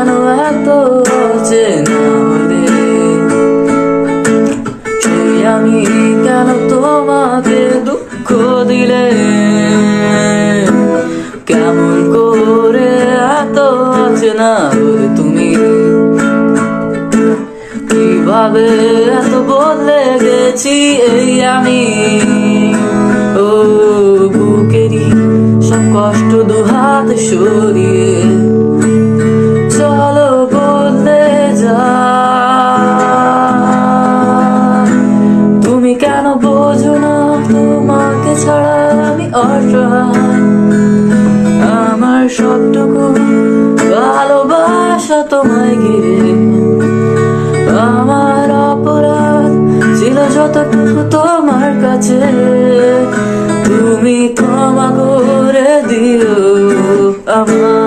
কেন এত অচেনা হলে, সেই আমি কেন তোমাকে দুঃখ দিলে, কেমন করে এত অচেনা হলে তুমি, কিভাবে এত বদলে গেছি এই আমি। ও বুকেরই সব কষ্ট দুহাত সরিয়ে চলো বদলে যাই। তুমি কেন বোঝো না তোমাকে ছাড়া আমি অসহায়, আমার সবটুকু ভালোবাসা তোমায় ঘিরে, আমার অপরাধ ছিল যতটুকু তোমার কাছে, তুমি ক্ষমা করে দিও আমার।